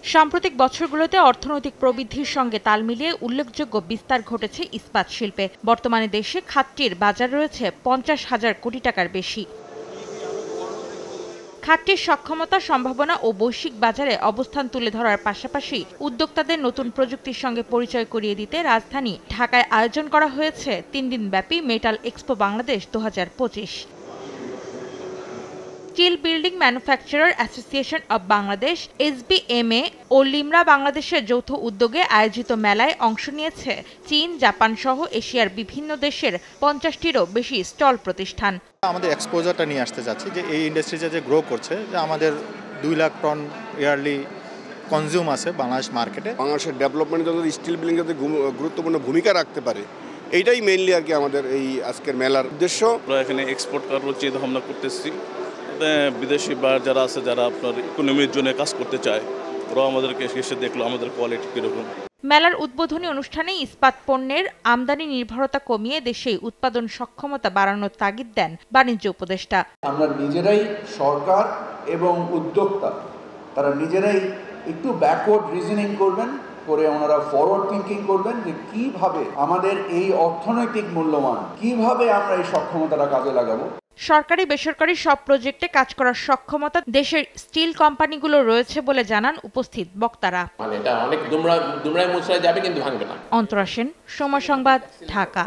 সাম্প্রতিক বছরগুলোতে অর্থনৈতিক প্রবৃদ্ধির সঙ্গে তাল মিলিয়ে উল্লেখযোগ্য বিস্তার ঘটেছে ইস্পাত শিল্পে। বর্তমানে দেশে খাতটির বাজার রয়েছে 50,000 কোটি টাকার বেশি। খাতটির সক্ষমতা, সম্ভাবনা ও বৈশ্বিক বাজারে অবস্থান তুলে ধরার পাশাপাশি উদ্যোক্তাদের নতুন প্রযুক্তির সঙ্গে পরিচয় করিয়ে দিতে রাজধানী ঢাকায় আয়োজন করা হয়েছে 3 দিনব্যাপী metal expo Bangladesh 2025। Steel building manufacturer association of Bangladesh (SBMA) ও লিমরা বাংলাদেশের যৌথ উদ্যোগে আয়োজিত মেলায় অংশ নিয়েছে চীন, জাপান সহ এশিয়ার বিভিন্ন দেশের 50টিরও বেশি স্টল প্রতিষ্ঠান। আমাদের এক্সপোজারটা নিয়ে আসতে যাচ্ছি যে এই ইন্ডাস্ট্রিটা যে গ্রো করছে, যে আমাদের 2 লাখ টন ইয়ারলি কনজিউম আছে বাংলাদেশ মার্কেটে। বাংলাদেশের ডেভেলপমেন্টে যদি স্টিল বিল্ডিং যাতে গুরুত্বপূর্ণ ভূমিকা রাখতে পারে, এইটাই মেইনলি আর কি আমাদের এই আজকের মেলার উদ্দেশ্য। আমরা এখানে এক্সপোর্ট করার চিন্তা ভাবনা করতেছি। বিদেশি বা যারা আছে, যারা আপনার ইকোনমির জন্য কাজ করতে চায়, ওরা আমাদেরকে এসে দেখলো আমাদের কোয়ালিটি কীরকম। মেলার উদ্বোধনী অনুষ্ঠানে ইস্পাত পণ্যের আমদানি নির্ভরতা কমিয়ে দেশে উৎপাদন সক্ষমতা বাড়ানোর তাগিদ দেন বাণিজ্য উপদেষ্টা। আমরা নিজেরাই, সরকার এবং উদ্যোক্তা, তারা নিজেরাই একটু ব্যাকওয়ার্ড রিজনিং করবেন, করে ওনারা ফরওয়ার্ড থিঙ্কিং করবেন যে কিভাবে আমাদের এই অর্থনৈতিক মূল্যমান, কিভাবে আমরা এই সক্ষমতাটা কাজে লাগাবো। সরকারি বেসরকারি সব প্রজেক্টে কাজ করার সক্ষমতা দেশের স্টিল কোম্পানিগুলো রয়েছে বলে জানান উপস্থিত বক্তারা। এটা অনেক দুমড়ায় মুচড়ায় যাবে, কিন্তু ভাঙবে না। অন্তরা সেন, সময় সংবাদ, ঢাকা।